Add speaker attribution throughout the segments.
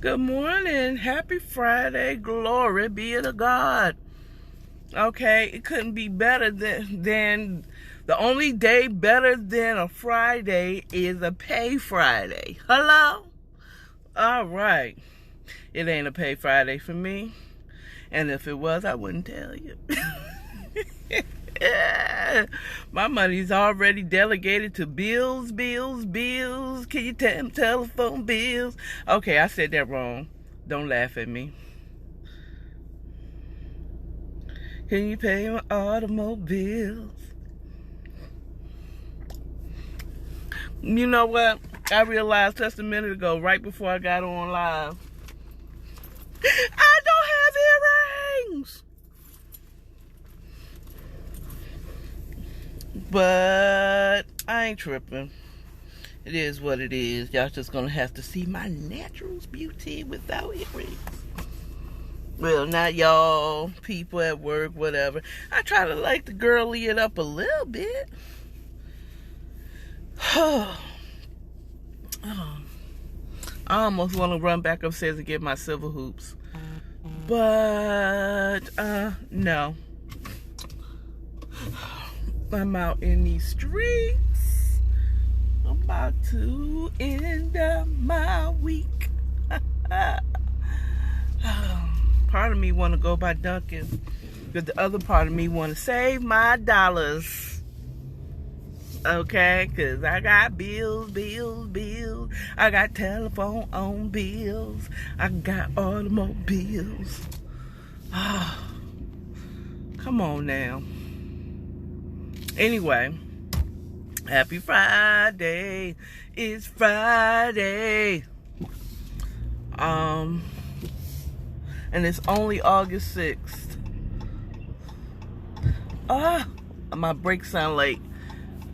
Speaker 1: Good morning. Happy Friday. Glory be to God. Okay, it couldn't be better than the only day better than a Friday is a pay Friday. Hello? All right. It ain't a pay Friday for me. And if it was, I wouldn't tell you. My money's already delegated to bills. Can you tell them telephone bills? Okay, I said that wrong. Don't laugh at me. Can you pay my automobiles? You know what? I realized just a minute ago, right before I got on live, I don't have earrings. But I ain't tripping. It is what it is. Y'all just gonna have to see my natural beauty without earrings. Well, not y'all, people at work, whatever. I try to like to girly it up a little bit. I almost want to run back upstairs and get my silver hoops. But, no. I'm out in these streets. I'm about to end my week. Part of me want to go by Dunkin', but the other part of me want to save my dollars. Okay, because I got bills. I got telephone on bills. I got automobiles. Come on now. Anyway, happy Friday. It's Friday. And it's only August 6th. My brakes sound late.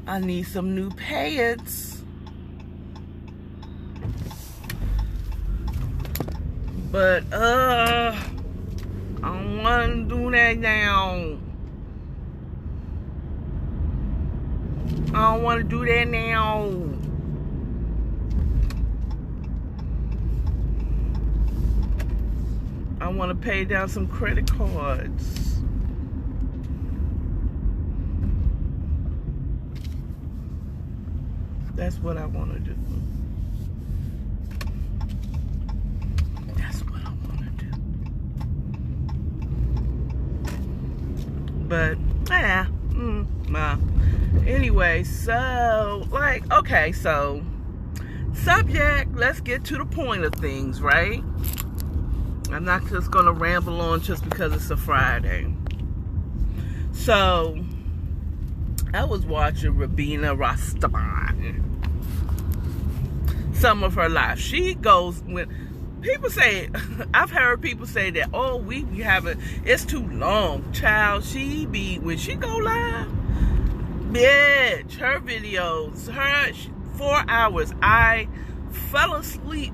Speaker 1: I need some new pads. But, I don't want to do that now. I don't want to do that now. I want to pay down some credit cards. That's what I want to do. That's what I want to do. But, anyway, so, okay, so, subject, let's get to the point of things, right? I'm not just going to ramble on just because it's a Friday. So, I was watching Rabina Rastan. Some of her live. She goes when people say, I've heard people say that, oh, we have it's too long. Child, when she go live, bitch, her videos, 4 hours. I fell asleep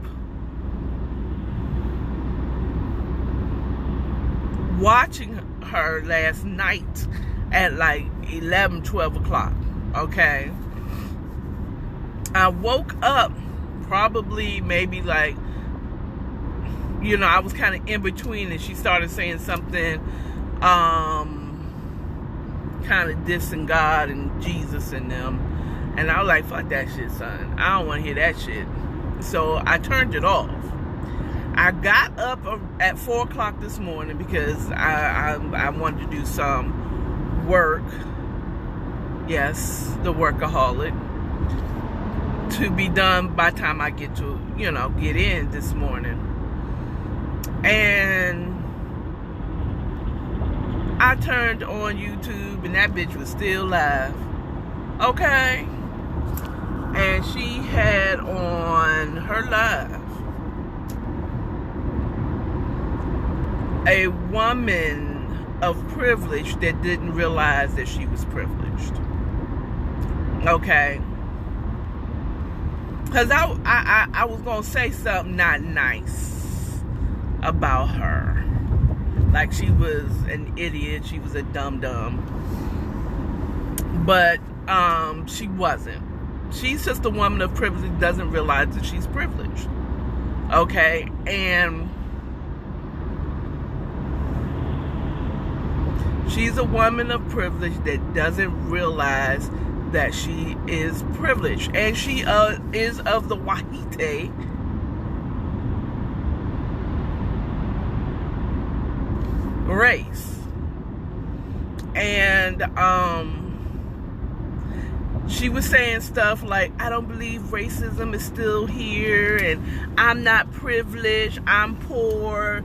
Speaker 1: watching her last night at like 11, 12 o'clock, okay? I woke up probably maybe like, I was kind of in between, and she started saying something kind of dissing God and Jesus and them, and I was like, fuck that shit, son. I don't want to hear that shit. So I turned it off. I got up at 4 o'clock this morning because I wanted to do some work. Yes, the workaholic. To be done by the time I get to, get in this morning. And I turned on YouTube and that bitch was still live. Okay? And she had on her live a woman of privilege that didn't realize that she was privileged. Okay? Because I was going to say something not nice about her. Like she was an idiot. She was a dum-dum. But she wasn't. She's just a woman of privilege that doesn't realize that she's privileged. Okay, and she's a woman of privilege that doesn't realize that she is privileged, and she is of the Wahite race. And she was saying stuff like, I don't believe racism is still here, and I'm not privileged, I'm poor,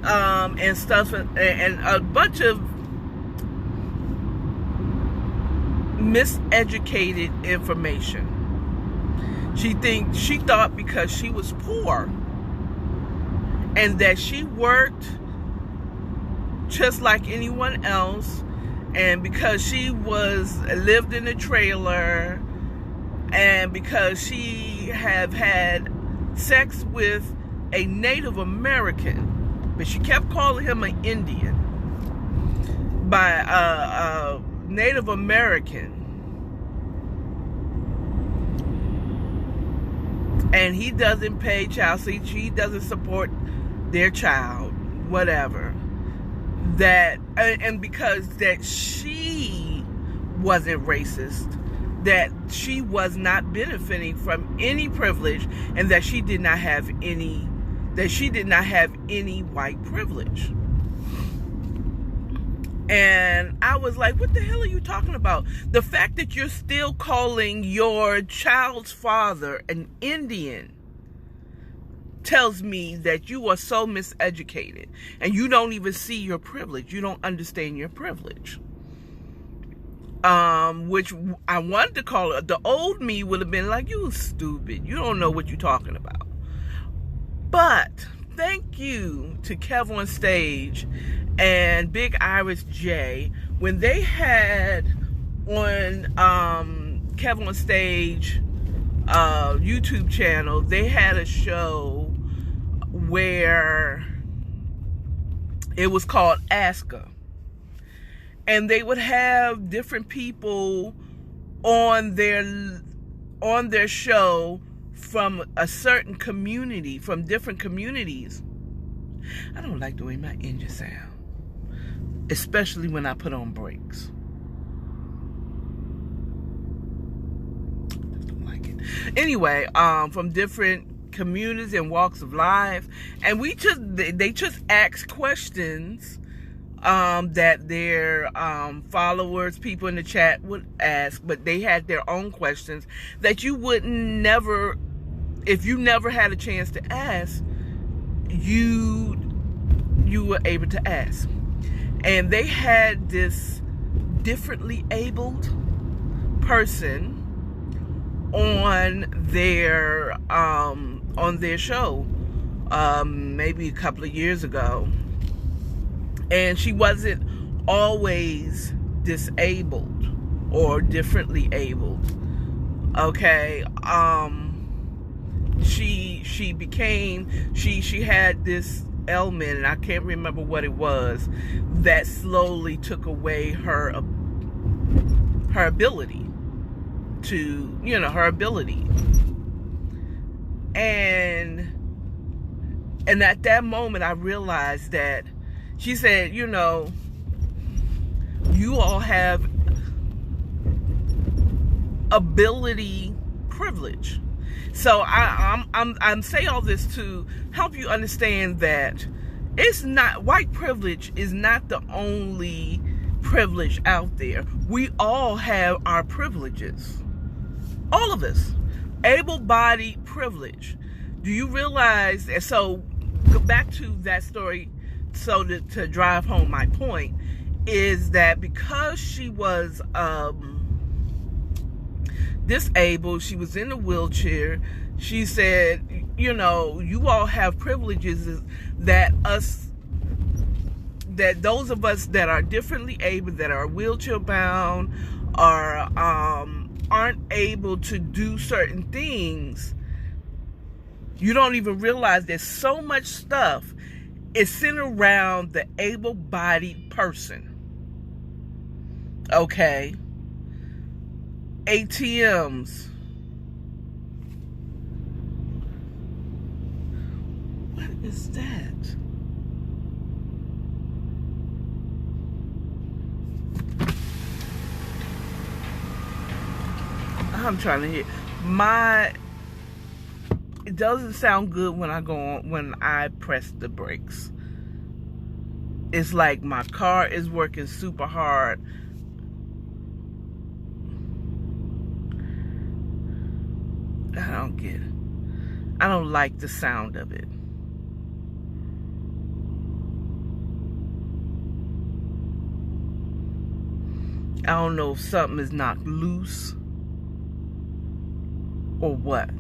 Speaker 1: and stuff, and a bunch of miseducated information. She thought because she was poor and that she worked just like anyone else, and because she lived in a trailer, and because she had sex with a Native American, but she kept calling him an Indian, by a Native American, and he doesn't pay child support, she doesn't support their child, whatever. That, and because that she wasn't racist, that she was not benefiting from any privilege, and that she did not have any white privilege. And I was like, what the hell are you talking about? The fact that you're still calling your child's father an Indian tells me that you are so miseducated, and you don't even see your privilege. You don't understand your privilege. Which I wanted to call it. The old me would have been like, you stupid. You don't know what you're talking about. But thank you to Kev on Stage and Big Iris J, when they had on Kev on Stage YouTube channel, they had a show where it was called Ask Her, and they would have different people on their show from a certain community, from different communities. I don't like the way my engine sound, especially when I put on brakes. I don't like it. Anyway, from different communities and walks of life, and they just asked questions that their followers, people in the chat would ask, but they had their own questions that you would never, if you never had a chance to ask, you were able to ask. And they had this differently abled person on their show maybe a couple of years ago, and she wasn't always disabled or differently abled. Okay, she had this ailment, and I can't remember what it was, that slowly took away her ability to, her ability. And at that moment I realized that she said, you all have ability privilege. So I'm saying all this to help you understand that it's not, white privilege is not the only privilege out there. We all have our privileges. All of us. Able-bodied privilege. Do you realize? So go back to that story. So to drive home my point is that because she was disabled, she was in a wheelchair, she said, you all have privileges that those of us that are differently able, that are wheelchair bound, or aren't able to do certain things. You don't even realize there's so much stuff is centered around the able-bodied person. Okay? ATMs, What is that? I'm trying to hear. It doesn't sound good when I press the brakes. It's like my car is working super hard. I don't get it. I don't like the sound of it. I don't know if something is knocked loose or what.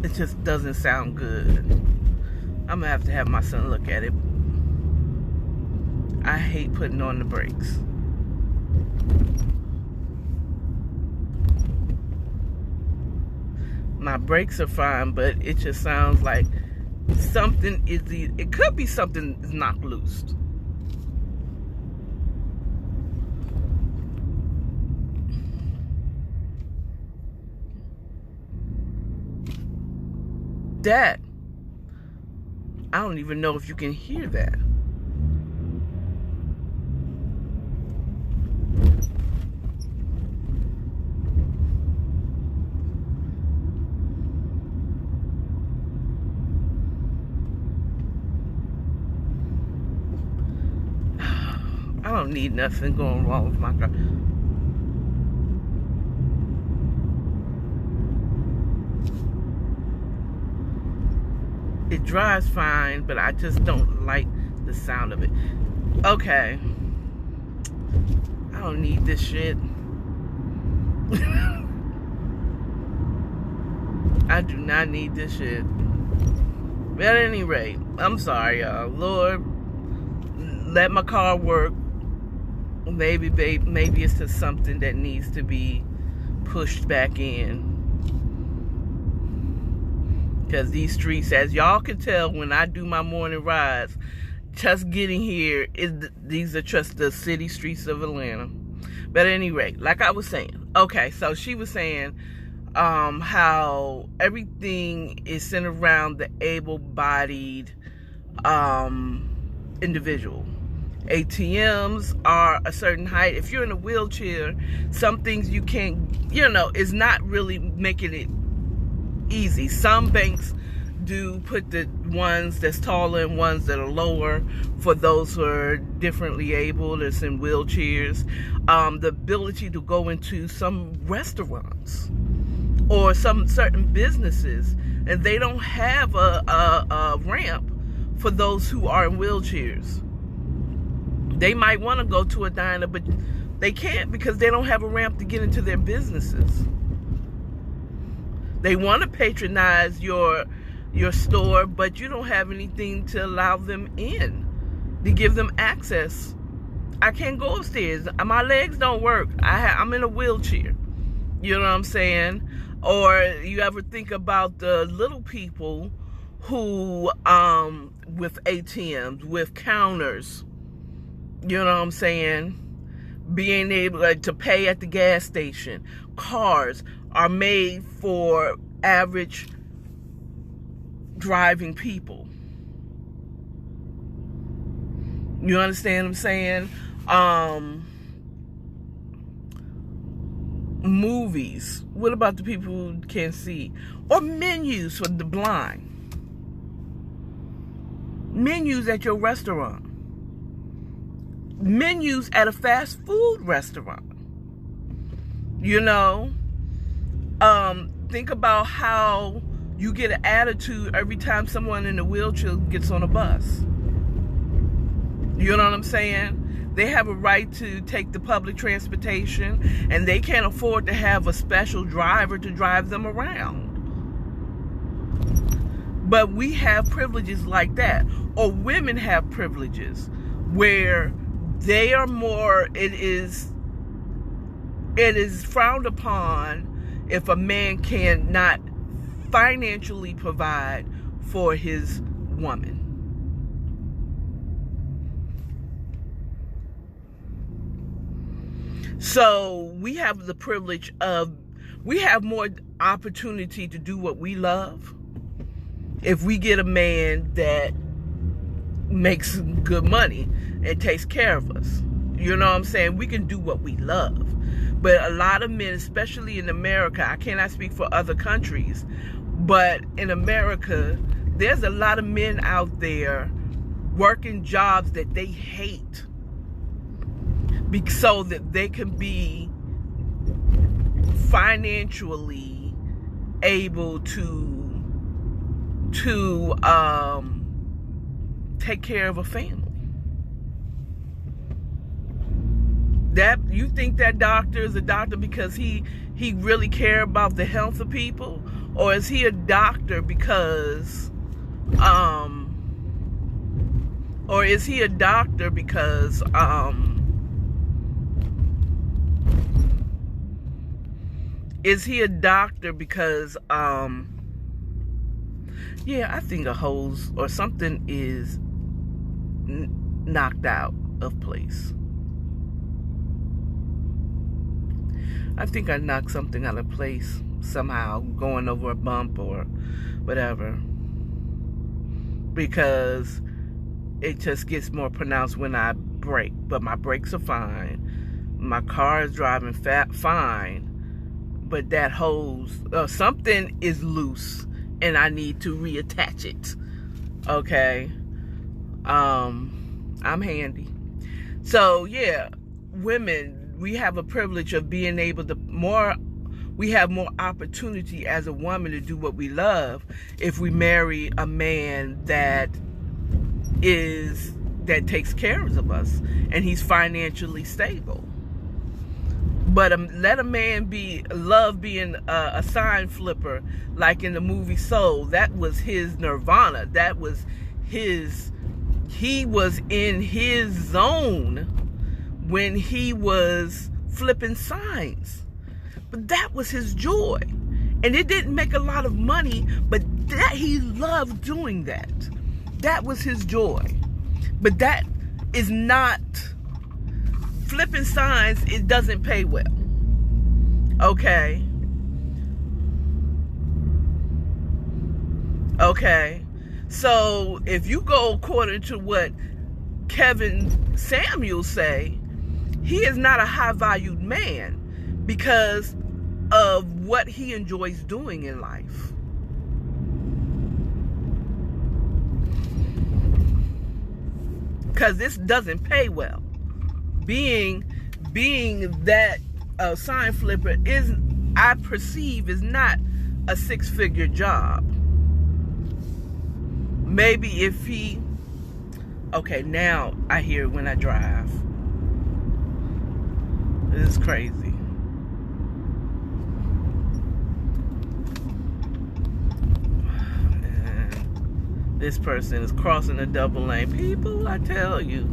Speaker 1: It just doesn't sound good. I'm gonna have to have my son look at it. I hate putting on the brakes. My brakes are fine, but it just sounds like something is, it could be something is knocked loose. That, I don't even know if you can hear that. I don't need nothing going wrong with my car. It drives fine, but I just don't like the sound of it. Okay. I don't need this shit. I do not need this shit. But at any rate, I'm sorry, y'all. Lord, let my car work. Maybe it's just something that needs to be pushed back in. Because these streets, as y'all can tell when I do my morning rides, just getting here, these are just the city streets of Atlanta. But at any rate, like I was saying, okay, so she was saying how everything is centered around the able-bodied individual. ATMs are a certain height. If you're in a wheelchair, some things you can't, it's not really making it easy. Some banks do put the ones that's taller and ones that are lower for those who are differently able, that's in wheelchairs. The ability to go into some restaurants or some certain businesses, and they don't have a ramp for those who are in wheelchairs. They might want to go to a diner, but they can't because they don't have a ramp to get into their businesses. They want to patronize your store, but you don't have anything to allow them in, to give them access. I can't go upstairs. My legs don't work. I'm in a wheelchair. You know what I'm saying? Or you ever think about the little people who, with ATMs, with counters, you know what I'm saying? Being able to pay at the gas station. Cars are made for average driving people. You understand what I'm saying? Movies. What about the people who can't see? Or menus for the blind. Menus at your restaurant. Menus at a fast food restaurant. Think about how you get an attitude every time someone in a wheelchair gets on a bus. You know what I'm saying? They have a right to take the public transportation, and they can't afford to have a special driver to drive them around. But we have privileges like that, or women have privileges where they are more, it is frowned upon if a man cannot financially provide for his woman. So we have the privilege of, we have more opportunity to do what we love. if we get a man that makes good money and takes care of us. You know what I'm saying? We can do what we love. But a lot of men, especially in America, I cannot speak for other countries, but in America, there's a lot of men out there working jobs that they hate so that they can be financially able to take care of a family. That you think that doctor is a doctor because he really care about the health of people, or is he a doctor because yeah, I think a hose or something is knocked out of place. I think I knocked something out of place somehow, going over a bump or whatever, because it just gets more pronounced when I brake. But my brakes are fine. My car is driving fine. But that hose, something is loose, and I need to reattach it. Okay, I'm handy. So yeah, women, we have a privilege of being able to we have more opportunity as a woman to do what we love if we marry a man that takes care of us and he's financially stable. But let a man love being a sign flipper, like in the movie Soul. That was his nirvana. That was he was in his zone when he was flipping signs. But that was his joy. And it didn't make a lot of money, but that he loved doing that. That was his joy. But that is not flipping signs. It doesn't pay well. Okay. So if you go according to what Kevin Samuels say, he is not a high-valued man because of what he enjoys doing in life. Because this doesn't pay well. Being that sign flipper I perceive is not a six-figure job. Maybe if okay, now I hear it when I drive. This is crazy. And this person is crossing a double lane. People, I tell you.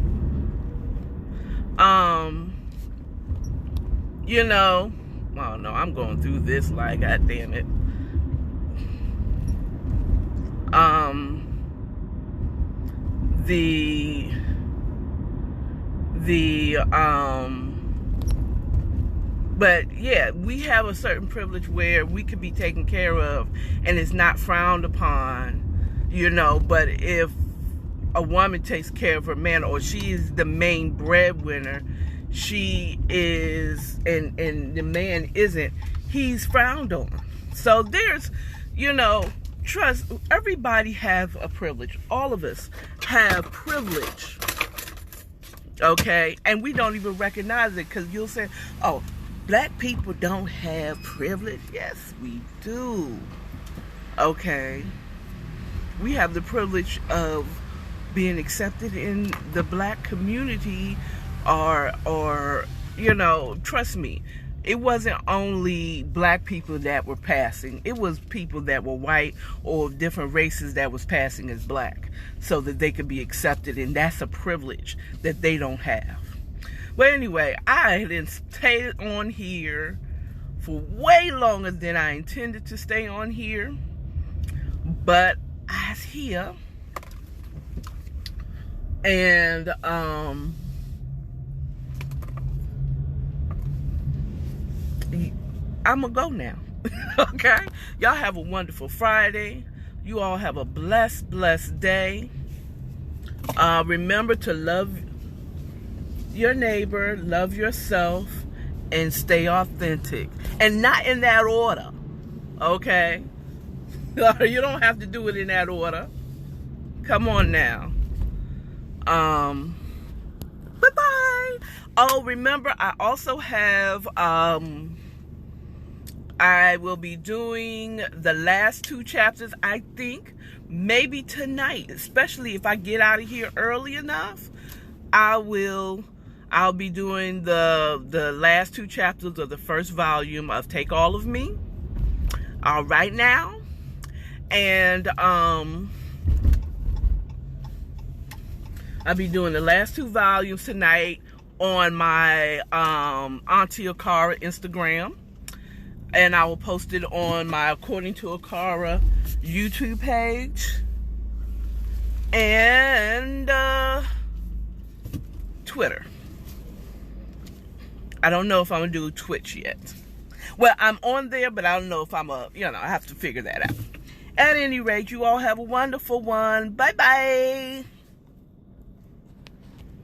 Speaker 1: You know, oh no, I'm going through this like, God damn it. But yeah, we have a certain privilege where we could be taken care of and it's not frowned upon, you know. But if a woman takes care of her man, or she is the main breadwinner, she is, and the man isn't, he's frowned on. So there's, you know, trust, everybody have a privilege. All of us have privilege. Okay? And we don't even recognize it, because you'll say, oh, black people don't have privilege. Yes, we do. Okay? We have the privilege of being accepted in the black community, or you know, trust me, it wasn't only black people that were passing. It was people that were white or different races that was passing as black, so that they could be accepted, and that's a privilege that they don't have. But anyway, I didn't stay on here for way longer than I intended to stay on here, but I was here, and I'm gonna go now. Okay, y'all have a wonderful Friday. You all have a blessed day. Remember to love your neighbor, love yourself, and stay authentic. And not in that order, okay? You don't have to do it in that order. Come on now. Bye-bye. Oh, remember, I also have, I will be doing the last 2 chapters, I think, maybe tonight, especially if I get out of here early enough. I'll be doing the last 2 chapters of the first volume of Take All of Me. All right now. And I'll be doing the last 2 volumes tonight on my Auntie Akara Instagram. And I will post it on my According to Akara YouTube page. And Twitter. I don't know if I'm going to do Twitch yet. Well, I'm on there, but I don't know if I have to figure that out. At any rate, you all have a wonderful one. Bye-bye.